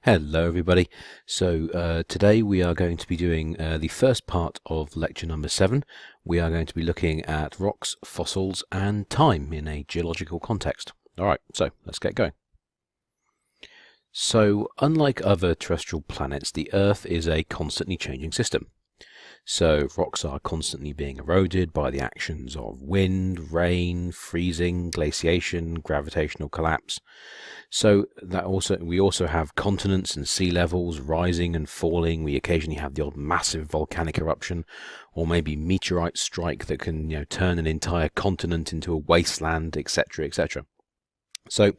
Hello everybody. So today we are going to be doing the first part of lecture number 7. We are going to be looking at rocks, fossils and time in a geological context. Alright, so let's get going. So unlike other terrestrial planets, the Earth is a constantly changing system. So rocks are constantly being eroded by the actions of wind, rain, freezing, glaciation, gravitational collapse. So we also have continents and sea levels rising and falling. We occasionally have the odd massive volcanic eruption, or maybe meteorite strike that can turn an entire continent into a wasteland, etc., etc. So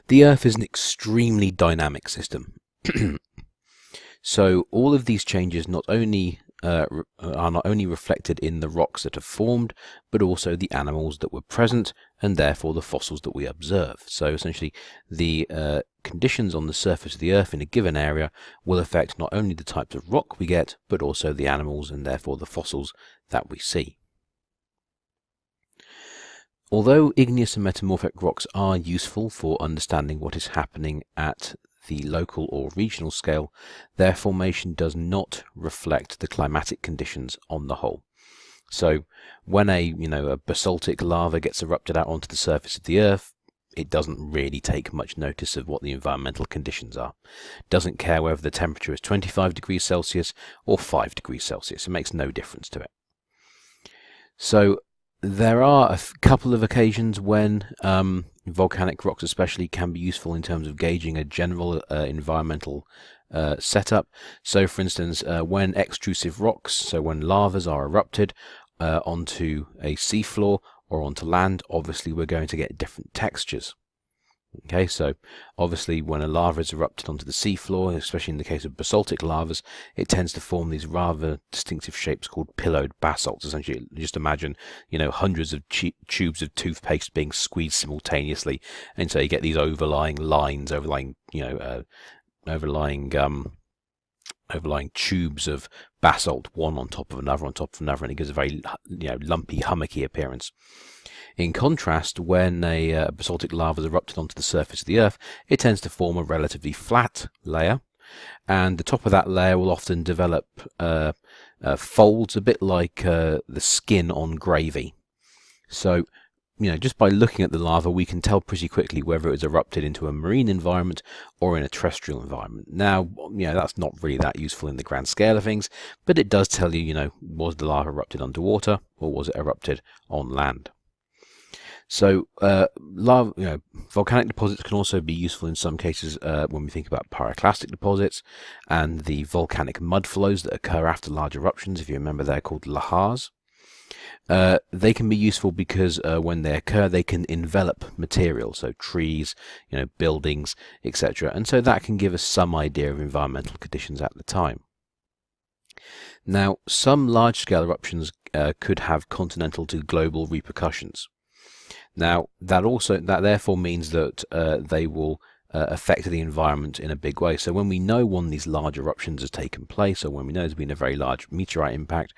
the Earth is an extremely dynamic system. So all of these changes are not only reflected in the rocks that have formed, but also the animals that were present, and therefore the fossils that we observe. So essentially, the conditions on the surface of the Earth in a given area will affect not only the types of rock we get, but also the animals and therefore the fossils that we see. Although igneous and metamorphic rocks are useful for understanding what is happening at the local or regional scale, their formation does not reflect the climatic conditions on the whole. So when a basaltic lava gets erupted out onto the surface of the Earth, it doesn't really take much notice of what the environmental conditions are. It doesn't care whether the temperature is 25 degrees Celsius or 5 degrees Celsius. It makes no difference to it. So there are a couple of occasions when volcanic rocks especially can be useful in terms of gauging a general environmental setup. So for instance, when extrusive rocks, so when lavas are erupted onto a seafloor or onto land, obviously we're going to get different textures. Okay, so obviously when a lava is erupted onto the seafloor, especially in the case of basaltic lavas, it tends to form these rather distinctive shapes called pillowed basalts. Essentially, just imagine, hundreds of tubes of toothpaste being squeezed simultaneously, and so you get these overlying lines, overlying tubes of basalt, one on top of another, and it gives a very lumpy, hummocky appearance. In contrast, when a basaltic lava is erupted onto the surface of the Earth, it tends to form a relatively flat layer, and the top of that layer will often develop folds, a bit like the skin on gravy. So, just by looking at the lava, we can tell pretty quickly whether it was erupted into a marine environment or in a terrestrial environment. Now, that's not really that useful in the grand scale of things, but it does tell you, was the lava erupted underwater or was it erupted on land? So, volcanic deposits can also be useful in some cases when we think about pyroclastic deposits and the volcanic mud flows that occur after large eruptions. If you remember, they're called lahars. They can be useful because when they occur, they can envelop material, so trees, buildings, etc. And so that can give us some idea of environmental conditions at the time. Now, some large-scale eruptions could have continental to global repercussions. Now, that therefore means that they will affect the environment in a big way. So when we know one of these large eruptions has taken place, or when we know there's been a very large meteorite impact,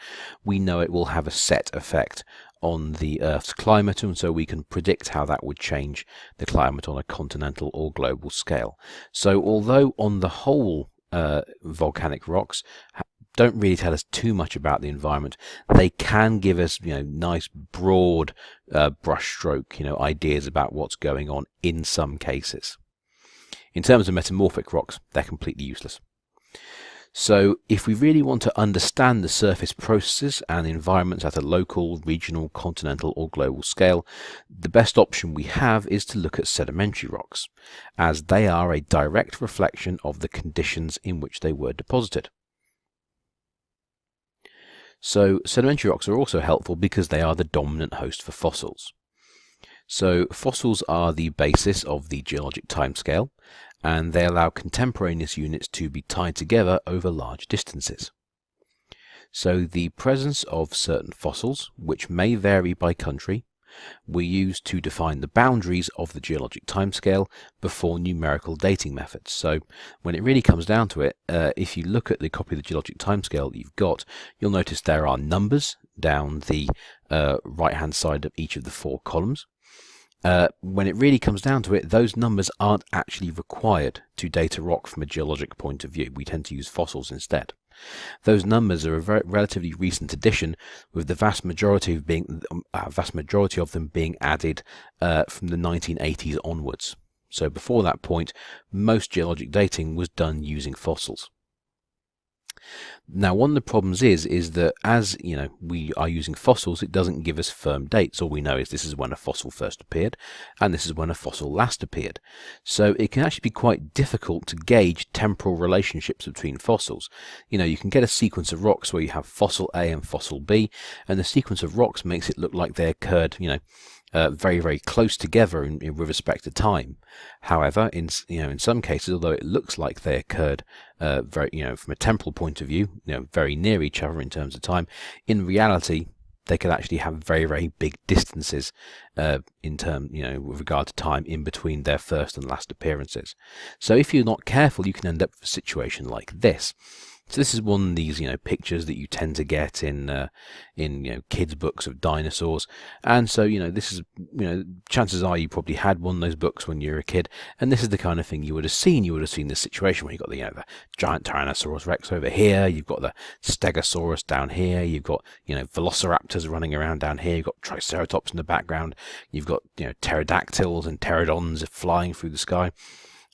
we know it will have a set effect on the Earth's climate, and so we can predict how that would change the climate on a continental or global scale. So although on the whole volcanic rocks don't really tell us too much about the environment, they can give us nice broad brushstroke ideas about what's going on in some cases. In terms of metamorphic rocks, they're completely useless. So if we really want to understand the surface processes and environments at a local, regional, continental or global scale, the best option we have is to look at sedimentary rocks, as they are a direct reflection of the conditions in which they were deposited. So sedimentary rocks are also helpful because they are the dominant host for fossils. So fossils are the basis of the geologic timescale, and they allow contemporaneous units to be tied together over large distances. So the presence of certain fossils, which may vary by country, were used to define the boundaries of the geologic timescale before numerical dating methods. So when it really comes down to it, if you look at the copy of the geologic timescale that you've got, you'll notice there are numbers down the right-hand side of each of the 4 columns. when it really comes down to it, those numbers aren't actually required to date a rock from a geologic point of view. We tend to use fossils instead. Those numbers are a relatively recent addition, with the vast majority of them being added from the 1980s onwards. So before that point, most geologic dating was done using fossils. Now, one of the problems is that as we are using fossils, it doesn't give us firm dates. All we know is this is when a fossil first appeared, and this is when a fossil last appeared. So it can actually be quite difficult to gauge temporal relationships between fossils. You can get a sequence of rocks where you have fossil A and fossil B, and the sequence of rocks makes it look like they occurred, very, very close together with respect to time. However, in some cases, although it looks like they occurred very, from a temporal point of view, very near each other in terms of time, in reality, they could actually have very, very big distances with regard to time in between their first and last appearances. So if you're not careful, you can end up with a situation like this. So this is one of these, pictures that you tend to get in kids' books of dinosaurs. And so, this is, chances are you probably had one of those books when you were a kid. And this is the kind of thing you would have seen. You would have seen this situation where you've got the giant Tyrannosaurus Rex over here. You've got the Stegosaurus down here. You've got, Velociraptors running around down here. You've got Triceratops in the background. You've got, pterodactyls and pterodons flying through the sky.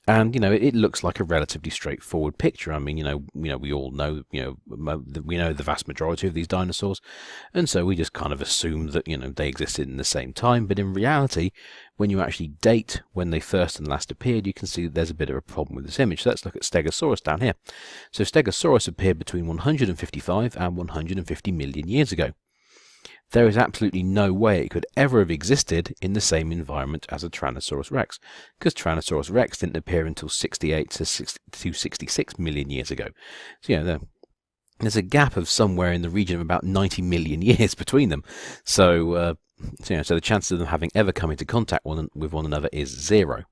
And it looks like a relatively straightforward picture. I mean, we all know, we know the vast majority of these dinosaurs, and so we just kind of assume that they existed in the same time. But in reality, when you actually date when they first and last appeared, you can see that there's a bit of a problem with this image. So let's look at Stegosaurus down here. So Stegosaurus appeared between 155 and 150 million years ago. There is absolutely no way it could ever have existed in the same environment as a Tyrannosaurus Rex, because Tyrannosaurus Rex didn't appear until 68 to 66 million years ago. So, there's a gap of somewhere in the region of about 90 million years between them. So, so the chances of them having ever come into contact with one another is zero.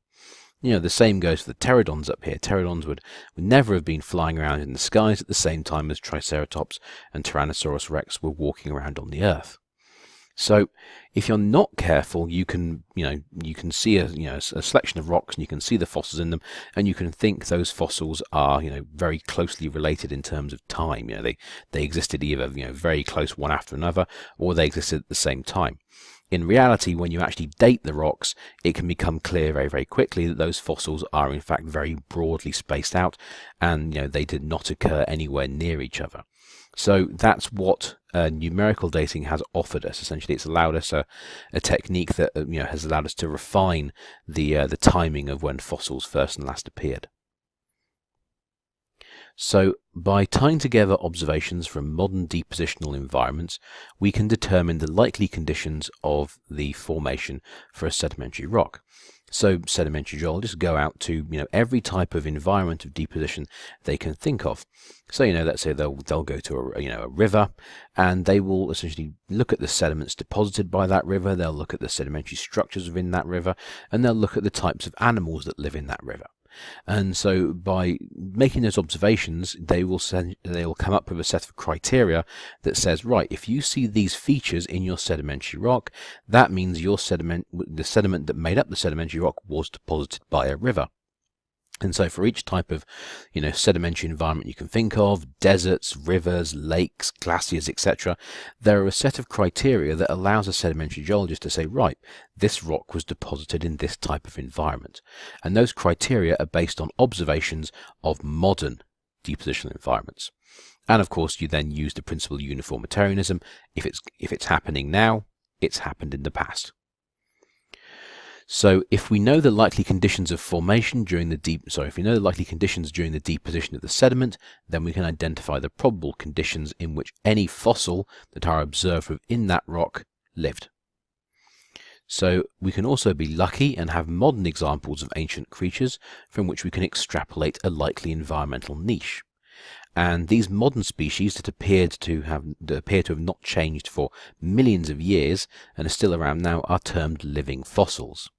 The same goes for the pterodons up here. Pterodons would never have been flying around in the skies at the same time as Triceratops and Tyrannosaurus Rex were walking around on the Earth. So, if you're not careful, you can see a selection of rocks, and you can see the fossils in them, and you can think those fossils are very closely related in terms of time. They existed either very close one after another, or they existed at the same time. In reality, when you actually date the rocks, it can become clear very, very quickly that those fossils are in fact very broadly spaced out, and they did not occur anywhere near each other. So that's what numerical dating has offered us. Essentially, it's allowed us a technique that has allowed us to refine the timing of when fossils first and last appeared. So, by tying together observations from modern depositional environments, we can determine the likely conditions of the formation for a sedimentary rock. So, sedimentary geologists go out to every type of environment of deposition they can think of. So, let's say they'll go to a river, and they will essentially look at the sediments deposited by that river. They'll look at the sedimentary structures within that river, and they'll look at the types of animals that live in that river. And so by making those observations, they will come up with a set of criteria that says, right, if you see these features in your sedimentary rock, that means the sediment that made up the sedimentary rock was deposited by a river. And so for each type of, sedimentary environment you can think of, deserts, rivers, lakes, glaciers, etc., there are a set of criteria that allows a sedimentary geologist to say, right, this rock was deposited in this type of environment. And those criteria are based on observations of modern depositional environments. And of course, you then use the principle of uniformitarianism. If it's happening now, it's happened in the past. So if we know the likely conditions of formation during the deposition of the sediment, then we can identify the probable conditions in which any fossil that are observed within that rock lived. So we can also be lucky and have modern examples of ancient creatures from which we can extrapolate a likely environmental niche. And these modern species that appear to have not changed for millions of years and are still around now are termed living fossils.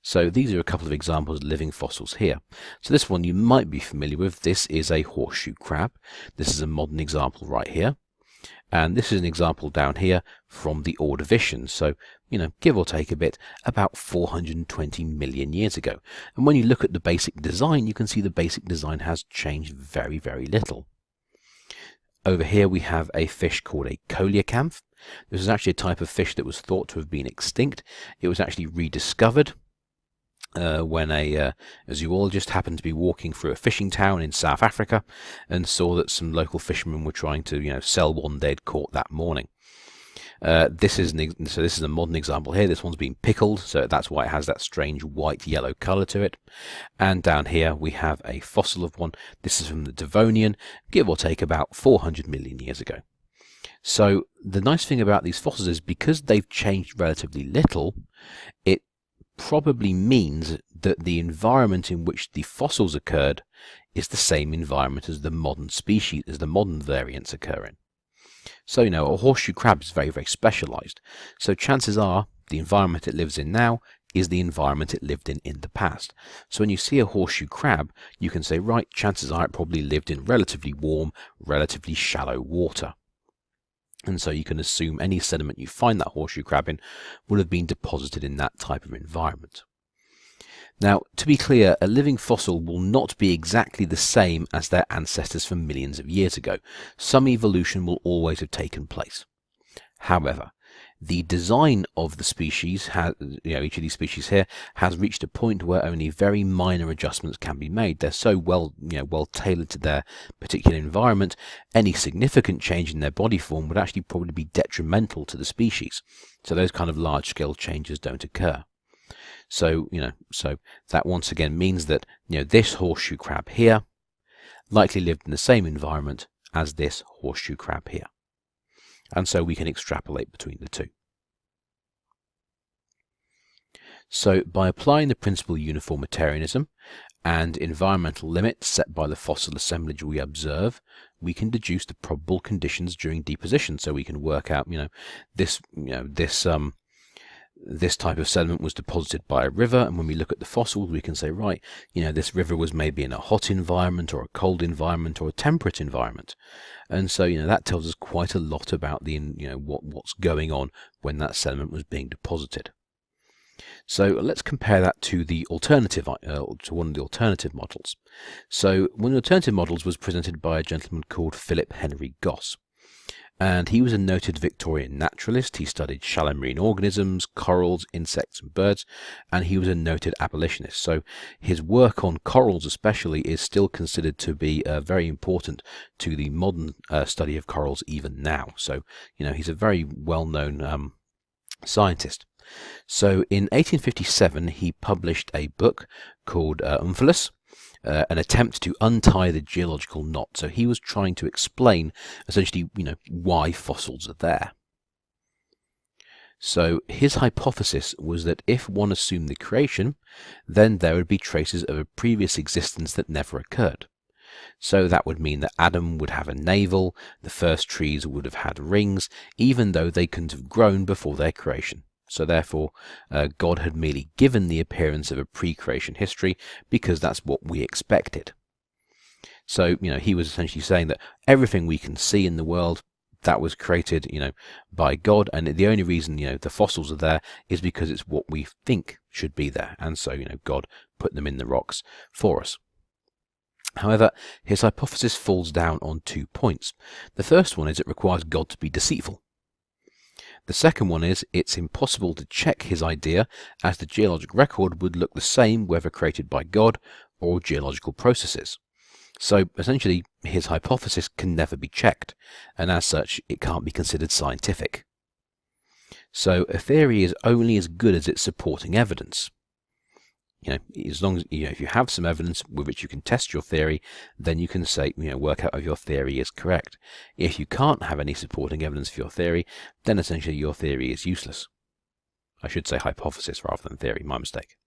So these are a couple of examples of living fossils here. So this one you might be familiar with. This is a horseshoe crab. This is a modern example right here. And this is an example down here from the Ordovician. So, give or take a bit, about 420 million years ago. And when you look at the basic design, you can see the basic design has changed very, very little. Over here we have a fish called a coelacanth. This is actually a type of fish that was thought to have been extinct. It was actually rediscovered when a zoologist happened to be walking through a fishing town in South Africa and saw that some local fishermen were trying to sell one they'd caught that morning. This is a modern example here. This one's been pickled, so that's why it has that strange white-yellow colour to it. And down here we have a fossil of one. This is from the Devonian, give or take about 400 million years ago. So the nice thing about these fossils is because they've changed relatively little, it probably means that the environment in which the fossils occurred is the same environment as the modern species, as the modern variants occur in. So, a horseshoe crab is very, very specialized. So chances are the environment it lives in now is the environment it lived in the past. So when you see a horseshoe crab, you can say, right, chances are it probably lived in relatively warm, relatively shallow water. And so you can assume any sediment you find that horseshoe crab in will have been deposited in that type of environment. Now, to be clear, a living fossil will not be exactly the same as their ancestors from millions of years ago. Some evolution will always have taken place. However, the design of the species, each of these species here, has reached a point where only very minor adjustments can be made. They're so well tailored to their particular environment, any significant change in their body form would actually probably be detrimental to the species. So those kind of large-scale changes don't occur. So, so that once again means that, this horseshoe crab here likely lived in the same environment as this horseshoe crab here. And so we can extrapolate between the two. So by applying the principle of uniformitarianism and environmental limits set by the fossil assemblage we observe, we can deduce the probable conditions during deposition. So we can work out, this type of sediment was deposited by a river, and when we look at the fossils we can say, right, this river was maybe in a hot environment or a cold environment or a temperate environment. And so that tells us quite a lot about the what's going on when that sediment was being deposited. So let's compare that to the alternative to one of the alternative models. So one of the alternative models was presented by a gentleman called Philip Henry Goss. And he was a noted Victorian naturalist. He studied shallow marine organisms, corals, insects and birds, and he was a noted abolitionist. So his work on corals especially is still considered to be very important to the modern study of corals even now. So, he's a very well-known scientist. So in 1857 he published a book called Omphalos, an attempt to untie the geological knot. So he was trying to explain essentially, why fossils are there. So his hypothesis was that if one assumed the creation, then there would be traces of a previous existence that never occurred. So that would mean that Adam would have a navel, the first trees would have had rings, even though they couldn't have grown before their creation. So therefore, God had merely given the appearance of a pre-creation history because that's what we expected. So, he was essentially saying that everything we can see in the world, that was created, by God, and the only reason, the fossils are there is because it's what we think should be there. And so, God put them in the rocks for us. However, his hypothesis falls down on 2 points. The first one is it requires God to be deceitful. The second one is it's impossible to check his idea, as the geologic record would look the same whether created by God or geological processes. So essentially his hypothesis can never be checked, and as such it can't be considered scientific. So a theory is only as good as its supporting evidence. As long as if you have some evidence with which you can test your theory, then you can say, work out if your theory is correct. If you can't have any supporting evidence for your theory, then essentially your theory is useless. I should say hypothesis rather than theory, my mistake.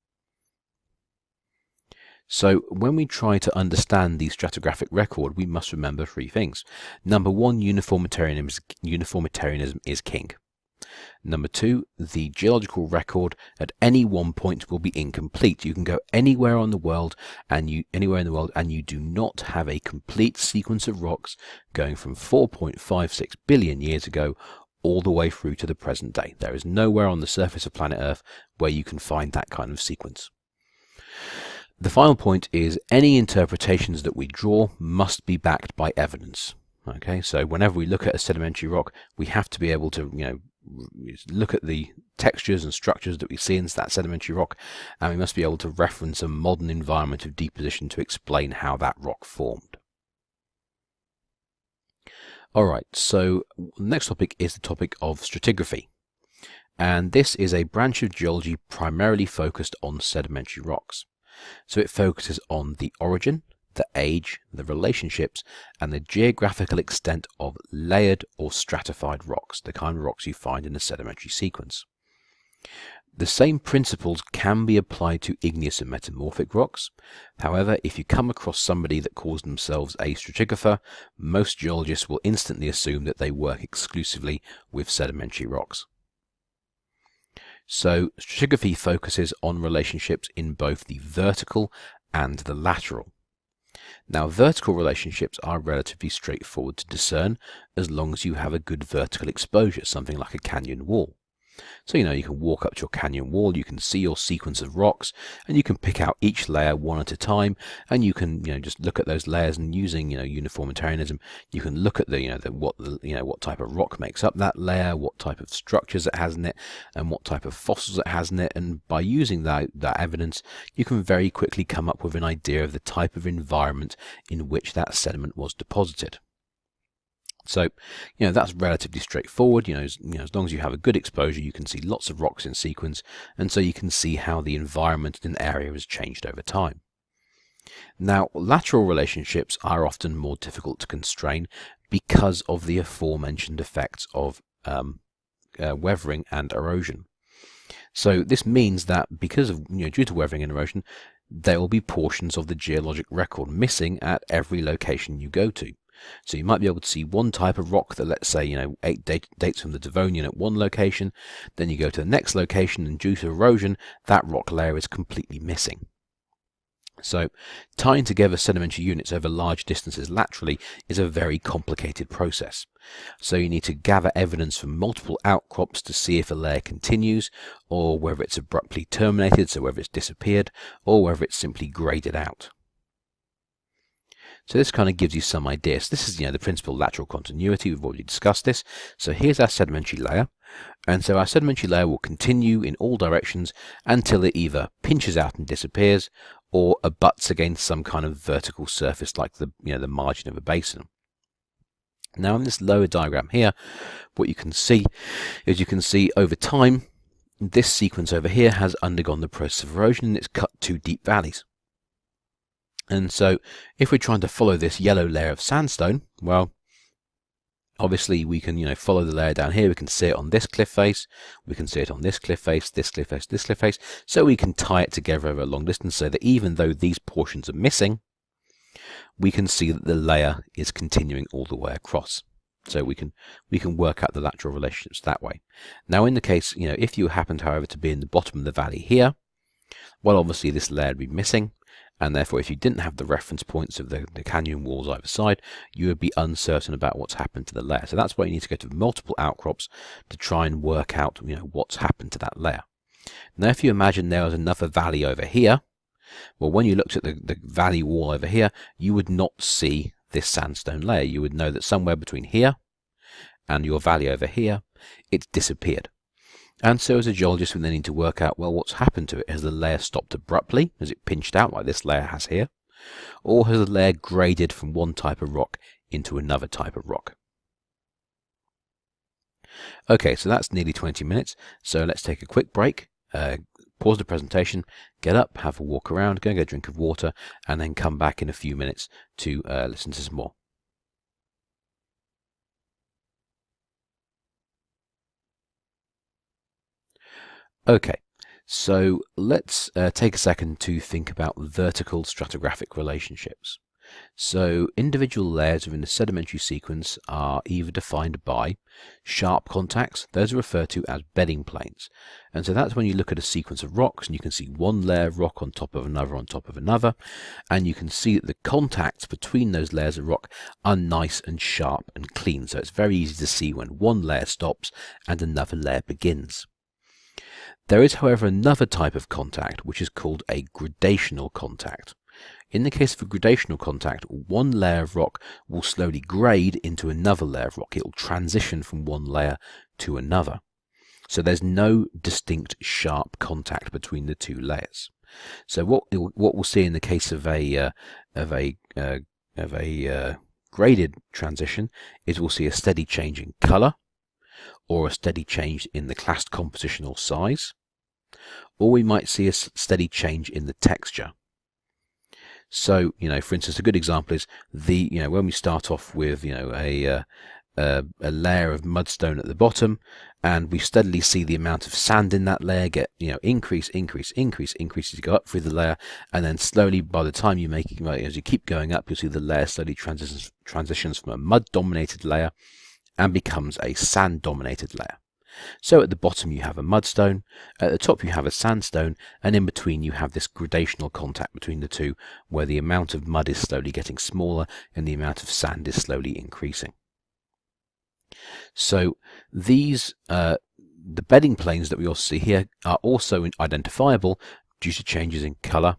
So when we try to understand the stratigraphic record, we must remember 3 things. Number 1, uniformitarianism is king. Number 2, the geological record at any one point will be incomplete. You can go anywhere in the world and you do not have a complete sequence of rocks going from 4.56 billion years ago all the way through to the present day. There is nowhere on the surface of planet Earth where you can find that kind of sequence. The final point is any interpretations that we draw must be backed by evidence. Okay, so whenever we look at a sedimentary rock, we have to be able to, look at the textures and structures that we see in that sedimentary rock, and we must be able to reference a modern environment of deposition to explain how that rock formed. Alright, so the next topic is the topic of stratigraphy, and this is a branch of geology primarily focused on sedimentary rocks. So it focuses on the origin, the age, the relationships, and the geographical extent of layered or stratified rocks, the kind of rocks you find in a sedimentary sequence. The same principles can be applied to igneous and metamorphic rocks. However, if you come across somebody that calls themselves a stratigrapher, most geologists will instantly assume that they work exclusively with sedimentary rocks. So, stratigraphy focuses on relationships in both the vertical and the lateral. Now, vertical relationships are relatively straightforward to discern as long as you have a good vertical exposure, something like a canyon wall. So, you can walk up to your canyon wall, you can see your sequence of rocks, and you can pick out each layer one at a time, and you can, just look at those layers, and using, uniformitarianism, you can look at what type of rock makes up that layer, what type of structures it has in it, and what type of fossils it has in it, and by using that evidence, you can very quickly come up with an idea of the type of environment in which that sediment was deposited. So, that's relatively straightforward. As long as you have a good exposure, you can see lots of rocks in sequence, and so you can see how the environment in an area has changed over time. Now, lateral relationships are often more difficult to constrain because of the aforementioned effects of weathering and erosion. So this means that because of due to weathering and erosion, there will be portions of the geologic record missing at every location you go to. So you might be able to see one type of rock that, let's say, dates from the Devonian at one location, then you go to the next location, and due to erosion, that rock layer is completely missing. So tying together sedimentary units over large distances laterally is a very complicated process. So you need to gather evidence from multiple outcrops to see if a layer continues, or whether it's abruptly terminated, so whether it's disappeared, or whether it's simply graded out. So this kind of gives you some ideas. This is, the principle of lateral continuity. We've already discussed this. So here's our sedimentary layer. And so our sedimentary layer will continue in all directions until it either pinches out and disappears or abuts against some kind of vertical surface like the margin of a basin. Now in this lower diagram here, what you can see is over time, this sequence over here has undergone the process of erosion and it's cut two deep valleys. And so if we're trying to follow this yellow layer of sandstone, well, obviously we can follow the layer down here. We can see it on this cliff face, we can see it on this cliff face, this cliff face, this cliff face, so we can tie it together over a long distance so that even though these portions are missing, we can see that the layer is continuing all the way across. So we can work out the lateral relationships that way. Now in the case, if you happened however to be in the bottom of the valley here, well, obviously this layer would be missing, and therefore if you didn't have the reference points of the canyon walls either side, you would be uncertain about what's happened to the layer. So that's why you need to go to multiple outcrops to try and work out what's happened to that layer. Now if you imagine there was another valley over here, well, when you looked at the valley wall over here, you would not see this sandstone layer. You would know that somewhere between here and your valley over here, it's disappeared. And so as a geologist, we then need to work out, well, what's happened to it? Has the layer stopped abruptly? Has it pinched out like this layer has here? Or has the layer graded from one type of rock into another type of rock? Okay, so that's nearly 20 minutes. So let's take a quick break, pause the presentation, get up, have a walk around, go and get a drink of water, and then come back in a few minutes to listen to some more. Okay, so let's take a second to think about vertical stratigraphic relationships. So individual layers within the sedimentary sequence are either defined by sharp contacts. Those are referred to as bedding planes. And so that's when you look at a sequence of rocks and you can see one layer of rock on top of another on top of another, and you can see that the contacts between those layers of rock are nice and sharp and clean. So it's very easy to see when one layer stops and another layer begins. There is, however, another type of contact which is called a gradational contact. In the case of a gradational contact, one layer of rock will slowly grade into another layer of rock. It will transition from one layer to another. So there's no distinct sharp contact between the two layers. So what we'll see in the case of a graded transition is we'll see a steady change in color, or a steady change in the class compositional size, or we might see a steady change in the texture. So, for instance, a good example is when we start off with, a layer of mudstone at the bottom, and we steadily see the amount of sand in that layer get, increase as you go up through the layer, and then slowly, by the time you make it, as you keep going up, you'll see the layer slowly transitions from a mud-dominated layer and becomes a sand-dominated layer. So at the bottom you have a mudstone, at the top you have a sandstone, and in between you have this gradational contact between the two, where the amount of mud is slowly getting smaller and the amount of sand is slowly increasing. So these, the bedding planes that we also see here, are also identifiable due to changes in colour,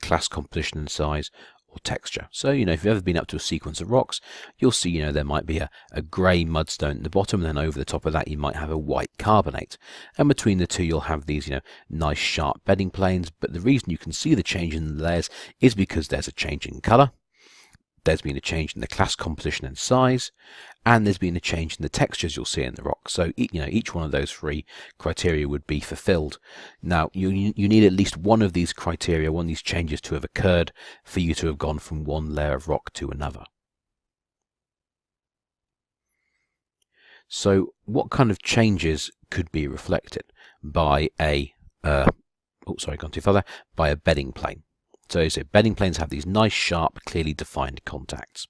class composition and size, or texture. So, if you've ever been up to a sequence of rocks, you'll see, there might be a grey mudstone at the bottom, and then over the top of that you might have a white carbonate. And between the two you'll have these, nice sharp bedding planes, but the reason you can see the change in the layers is because there's a change in colour, there's been a change in the class composition and size, and there's been a change in the textures you'll see in the rock. So, each one of those three criteria would be fulfilled. Now, you need at least one of these criteria, one of these changes to have occurred for you to have gone from one layer of rock to another. So, what kind of changes could be reflected by a by a bedding plane? So bedding planes have these nice, sharp, clearly defined contacts.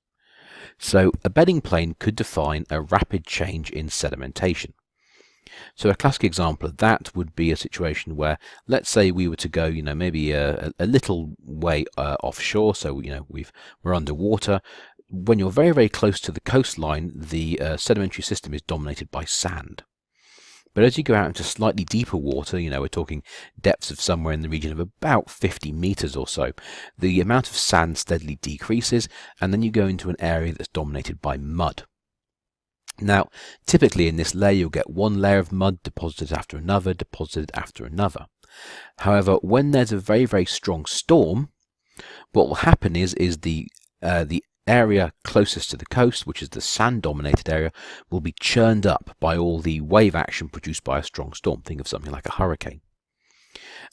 So a bedding plane could define a rapid change in sedimentation. So a classic example of that would be a situation where, let's say we were to go, maybe a little way offshore. So we're underwater. When you're very, very close to the coastline, the sedimentary system is dominated by sand. But as you go out into slightly deeper water, we're talking depths of somewhere in the region of about 50 meters or so, the amount of sand steadily decreases, and then you go into an area that's dominated by mud. Now, typically in this layer, you'll get one layer of mud deposited after another, deposited after another. However, when there's a very, very strong storm, what will happen is the area closest to the coast, which is the sand-dominated area, will be churned up by all the wave action produced by a strong storm. Think of something like a hurricane.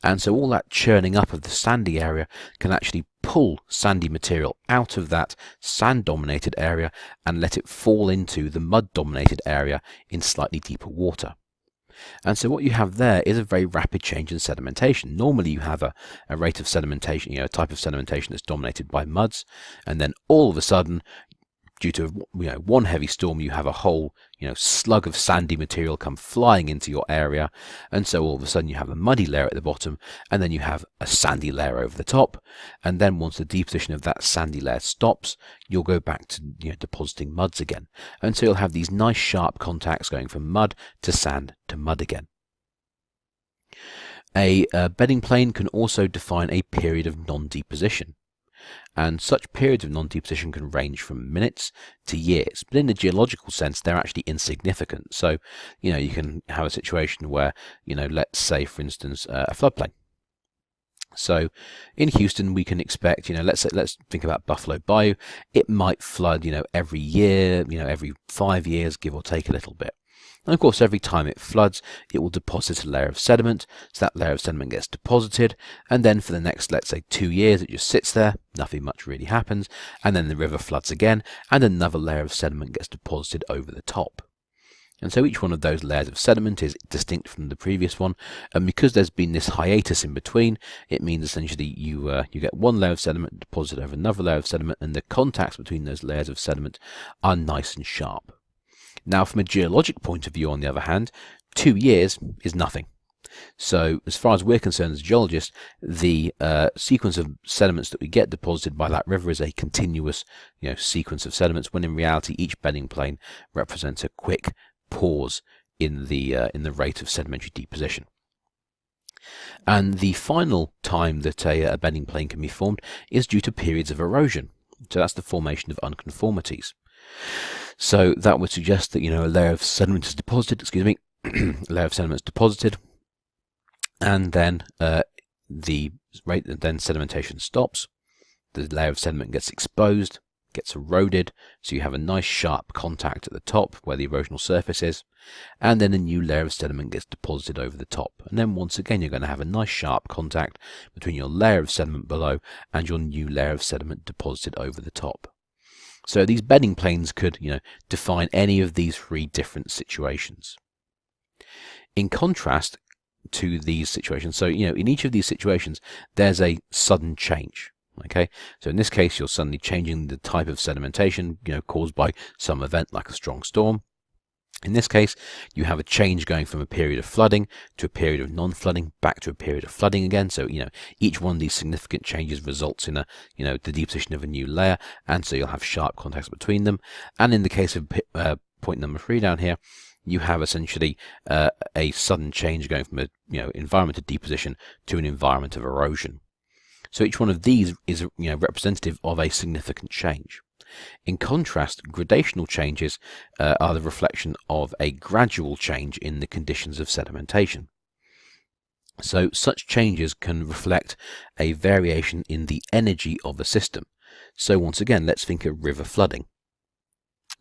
And so all that churning up of the sandy area can actually pull sandy material out of that sand-dominated area and let it fall into the mud-dominated area in slightly deeper water. And so what you have there is a very rapid change in sedimentation. Normally you have a rate of sedimentation, a type of sedimentation that's dominated by muds, and then all of a sudden, due to one heavy storm, you have a whole slug of sandy material come flying into your area, and so all of a sudden you have a muddy layer at the bottom, and then you have a sandy layer over the top, and then once the deposition of that sandy layer stops, you'll go back to depositing muds again, and so you'll have these nice sharp contacts going from mud to sand to mud again. A bedding plane can also define a period of non-deposition. And such periods of non-deposition can range from minutes to years, but in the geological sense they're actually insignificant. So you can have a situation where let's say for instance a floodplain. So in Houston we can expect let's think about Buffalo Bayou. It might flood every year, every 5 years, give or take a little bit. And of course, every time it floods, it will deposit a layer of sediment. So that layer of sediment gets deposited, and then for the next, let's say, 2 years, it just sits there. Nothing much really happens. And then the river floods again, and another layer of sediment gets deposited over the top. And so each one of those layers of sediment is distinct from the previous one, and because there's been this hiatus in between, it means essentially you get one layer of sediment deposited over another layer of sediment, and the contacts between those layers of sediment are nice and sharp. Now, from a geologic point of view, on the other hand, 2 years is nothing. So as far as we're concerned as geologists, the sequence of sediments that we get deposited by that river is a continuous sequence of sediments, when in reality each bedding plane represents a quick pause in the rate of sedimentary deposition. And the final time that a bedding plane can be formed is due to periods of erosion. So that's the formation of unconformities. So that would suggest that a layer of sediment is deposited, a layer of sediment is deposited, and then sedimentation stops. The layer of sediment gets exposed, gets eroded, so you have a nice sharp contact at the top where the erosional surface is, and then a new layer of sediment gets deposited over the top. And then once again you're going to have a nice sharp contact between your layer of sediment below and your new layer of sediment deposited over the top. So these bedding planes could define any of these 3 different situations. In contrast to these situations, so in each of these situations there's a sudden change. Okay, so in this case you're suddenly changing the type of sedimentation caused by some event like a strong storm. In this case you have a change going from a period of flooding to a period of non-flooding back to a period of flooding again. So each one of these significant changes results in the deposition of a new layer, and so you'll have sharp contacts between them. And in the case of point number 3 down here, you have essentially a sudden change going from a environment of deposition to an environment of erosion. So each one of these is representative of a significant change. In contrast, gradational changes are the reflection of a gradual change in the conditions of sedimentation. So such changes can reflect a variation in the energy of a system. So once again, let's think of river flooding.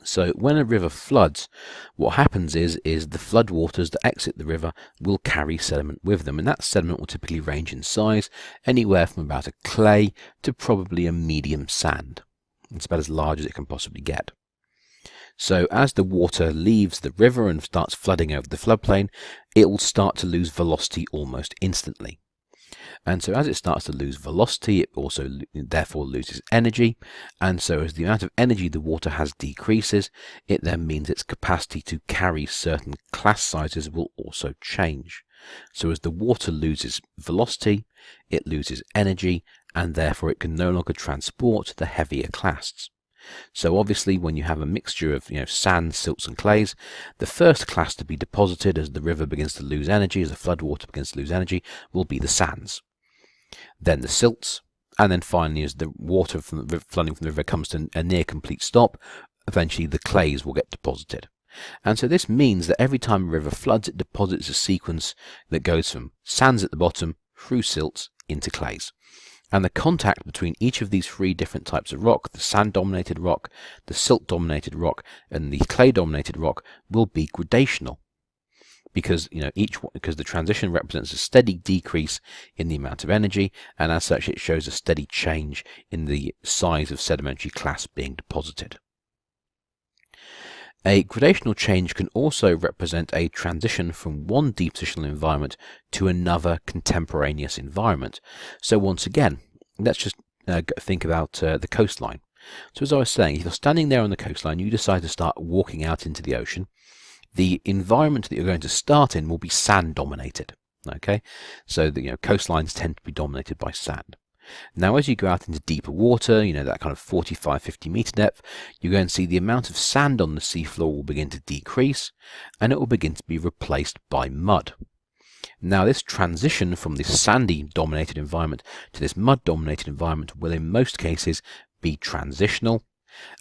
So when a river floods, what happens is the floodwaters that exit the river will carry sediment with them, and that sediment will typically range in size anywhere from about a clay to probably a medium sand. It's about as large as it can possibly get. So as the water leaves the river and starts flooding over the floodplain, it will start to lose velocity almost instantly. And so as it starts to lose velocity, it also therefore loses energy, and so as the amount of energy the water has decreases, it then means its capacity to carry certain class sizes will also change. So as the water loses velocity, it loses energy, and therefore it can no longer transport the heavier clasts. So obviously when you have a mixture of sand, silts and clays, the first class to be deposited as the river begins to lose energy, as the floodwater begins to lose energy, will be the sands. Then the silts, and then finally as the water from the flooding from the river comes to a near complete stop, eventually the clays will get deposited. And so this means that every time a river floods, it deposits a sequence that goes from sands at the bottom through silts into clays. And the contact between each of these 3 different types of rock, the sand-dominated rock, the silt-dominated rock, and the clay-dominated rock, will be gradational. Because because the transition represents a steady decrease in the amount of energy, and as such it shows a steady change in the size of sedimentary class being deposited. A gradational change can also represent a transition from one depositional environment to another contemporaneous environment. So once again, let's just think about the coastline. So as I was saying, if you're standing there on the coastline, you decide to start walking out into the ocean, the environment that you're going to start in will be sand dominated. Okay, so the coastlines tend to be dominated by sand. Now as you go out into deeper water, that kind of 45-50 meter depth, you're going to see the amount of sand on the seafloor will begin to decrease, and it will begin to be replaced by mud. Now this transition from this sandy dominated environment to this mud dominated environment will in most cases be transitional,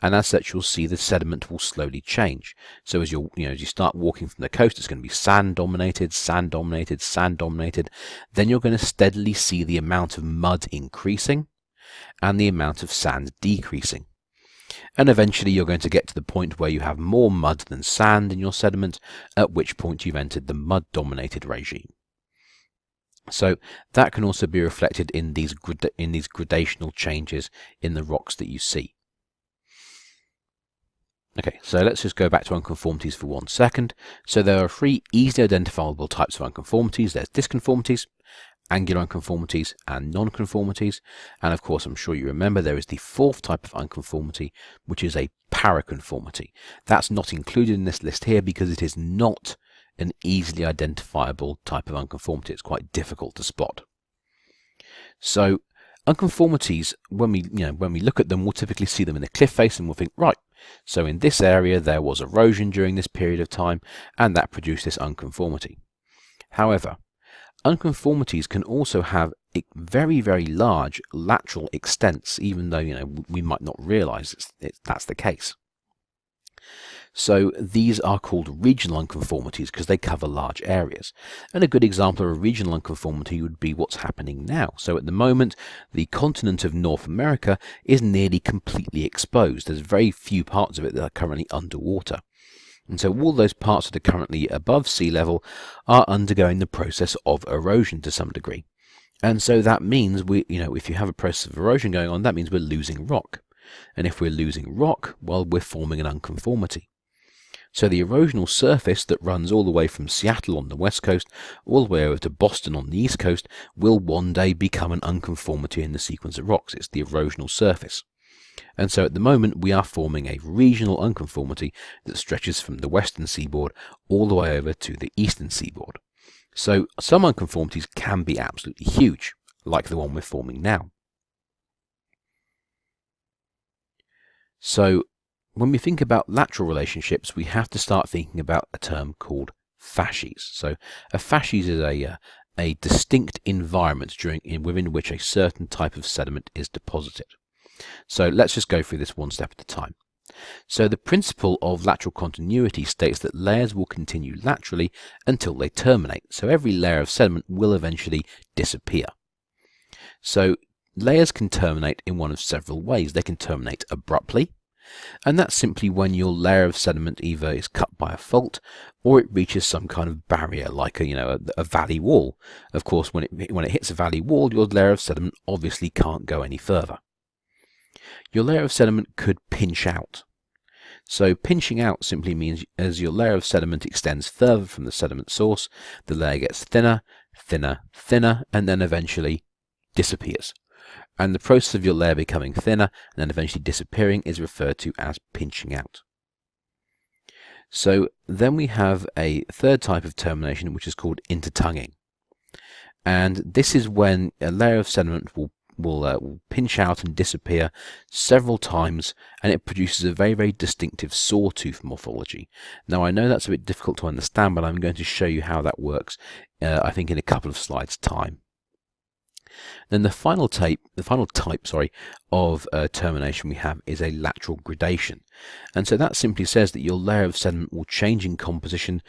and as such you'll see the sediment will slowly change. So as as you start walking from the coast, it's going to be sand dominated, sand dominated, sand dominated. Then you're going to steadily see the amount of mud increasing and the amount of sand decreasing. And eventually you're going to get to the point where you have more mud than sand in your sediment, at which point you've entered the mud dominated regime. So that can also be reflected in these gradational changes in the rocks that you see. Okay, so let's just go back to unconformities for 1 second. So there are 3 easily identifiable types of unconformities. There's disconformities, angular unconformities, and nonconformities. And of course, I'm sure you remember there is the 4th type of unconformity, which is a paraconformity. That's not included in this list here because it is not an easily identifiable type of unconformity. It's quite difficult to spot. So unconformities, when we look at them, we'll typically see them in the cliff face and we'll think, right, so in this area there was erosion during this period of time and that produced this unconformity. However, unconformities can also have very, very large lateral extents, even though we might not realize that's the case. So these are called regional unconformities because they cover large areas. And a good example of a regional unconformity would be what's happening now. So at the moment, the continent of North America is nearly completely exposed. There's very few parts of it that are currently underwater. And so all those parts that are currently above sea level are undergoing the process of erosion to some degree. And so that means if you have a process of erosion going on, that means we're losing rock. And if we're losing rock, well, we're forming an unconformity. So the erosional surface that runs all the way from Seattle on the west coast all the way over to Boston on the east coast will one day become an unconformity in the sequence of rocks. It's the erosional surface. And so at the moment we are forming a regional unconformity that stretches from the western seaboard all the way over to the eastern seaboard. So some unconformities can be absolutely huge, like the one we're forming now. So when we think about lateral relationships, we have to start thinking about a term called facies. So a facies is a distinct environment within which a certain type of sediment is deposited. So let's just go through this one step at a time. So the principle of lateral continuity states that layers will continue laterally until they terminate. So every layer of sediment will eventually disappear. So layers can terminate in one of several ways. They can terminate abruptly, and that's simply when your layer of sediment either is cut by a fault or it reaches some kind of barrier, like a valley wall. Of course, when it hits a valley wall, your layer of sediment obviously can't go any further. Your layer of sediment could pinch out. So pinching out simply means as your layer of sediment extends further from the sediment source, the layer gets thinner, thinner, thinner, and then eventually disappears. And the process of your layer becoming thinner and then eventually disappearing is referred to as pinching out. So then we have a third type of termination, which is called intertonguing. And this is when a layer of sediment will pinch out and disappear several times, and it produces a very, very distinctive sawtooth morphology. Now I know that's a bit difficult to understand, but I'm going to show you how that works, I think in a couple of slides' time. Then the final type of termination we have is a lateral gradation. And so that simply says that your layer of sediment will change in composition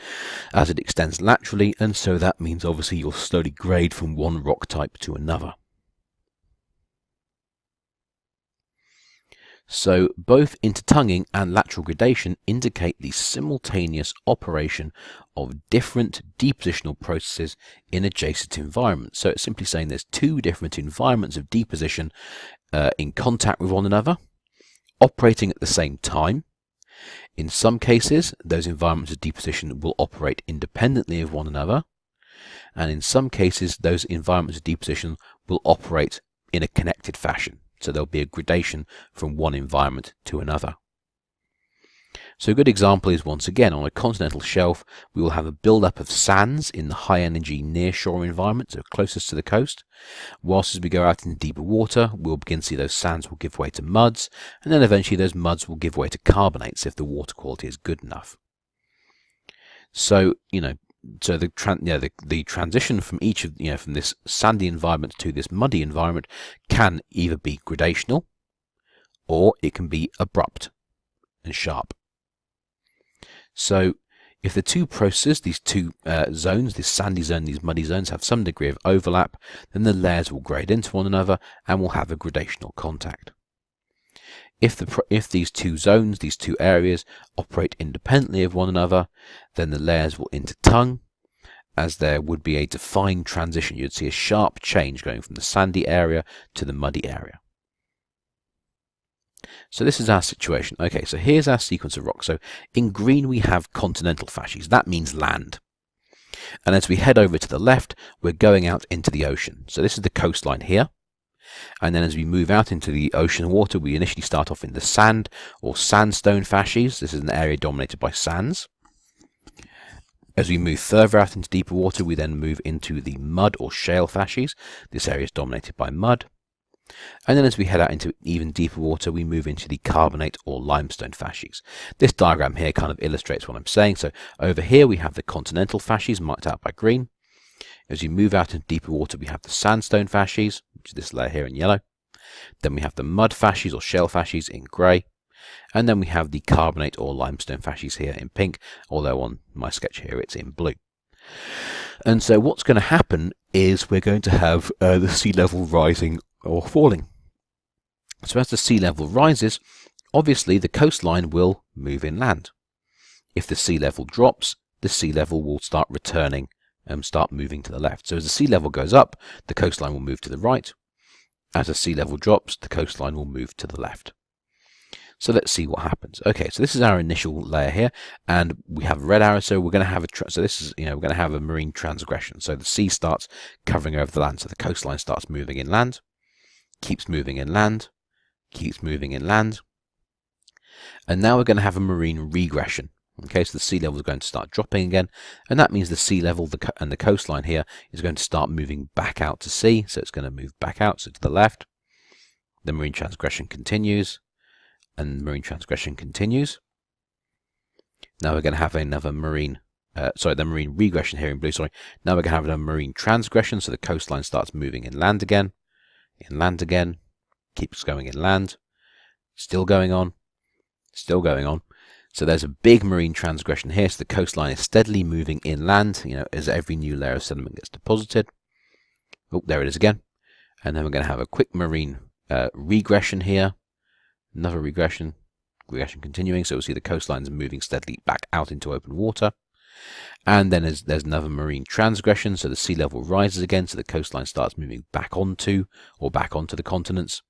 as it extends laterally, and so that means obviously you'll slowly grade from one rock type to another. So both intertonguing and lateral gradation indicate the simultaneous operation of different depositional processes in adjacent environments. So it's simply saying there's 2 different environments of deposition in contact with one another, operating at the same time. In some cases, those environments of deposition will operate independently of one another, and in some cases, those environments of deposition will operate in a connected fashion. So there'll be a gradation from one environment to another. So a good example is, once again, on a continental shelf, we will have a build-up of sands in the high-energy near-shore environment, so closest to the coast. Whilst as we go out into deeper water, we'll begin to see those sands will give way to muds, and then eventually those muds will give way to carbonates if the water quality is good enough. So, so the transition from each of from this sandy environment to this muddy environment can either be gradational or it can be abrupt and sharp. So if the 2 processes, these 2 zones, this sandy zone, these muddy zones, have some degree of overlap, then the layers will grade into one another and will have a gradational contact. If these 2 zones, these 2 areas, operate independently of one another, then the layers will intertongue, as there would be a defined transition. You'd see a sharp change going from the sandy area to the muddy area. So this is our situation. Okay, so here's our sequence of rocks. So in green we have continental facies. That means land. And as we head over to the left, we're going out into the ocean. So this is the coastline here. And then as we move out into the ocean water, we initially start off in the sand or sandstone facies. This is an area dominated by sands. As we move further out into deeper water, we then move into the mud or shale facies. This area is dominated by mud. And then as we head out into even deeper water, we move into the carbonate or limestone facies. This diagram here kind of illustrates what I'm saying. So over here we have the continental facies marked out by green. As you move out into deeper water, we have the sandstone facies, which is this layer here in yellow. Then we have the mud facies or shale facies in grey. And then we have the carbonate or limestone facies here in pink, although on my sketch here it's in blue. And so what's going to happen is we're going to have the sea level rising or falling. So as the sea level rises, obviously the coastline will move inland. If the sea level drops, the sea level will start returning and start moving to the left. So as the sea level goes up, the coastline will move to the right. As the sea level drops, the coastline will move to the left. So let's see what happens. Okay, so this is our initial layer here, and we have a red arrow. So we're going to have we're going to have a marine transgression. So the sea starts covering over the land. So the coastline starts moving inland, keeps moving inland, keeps moving inland, and now we're going to have a marine regression. Okay, so the sea level is going to start dropping again, and that means the sea level and the coastline here is going to start moving back out to sea. So it's going to move back out, so to the left. The marine transgression continues. And marine transgression continues. Now we're going to have another marine, the marine regression here in blue, Now we're going to have a marine transgression, so the coastline starts moving inland again, keeps going inland, still going on. So there's a big marine transgression here, so the coastline is steadily moving inland, as every new layer of sediment gets deposited. Oh, there it is again. And then we're going to have a quick marine regression here. Another regression continuing, so we'll see the coastlines moving steadily back out into open water. And then there's another marine transgression, so the sea level rises again, so the coastline starts moving back onto the continents.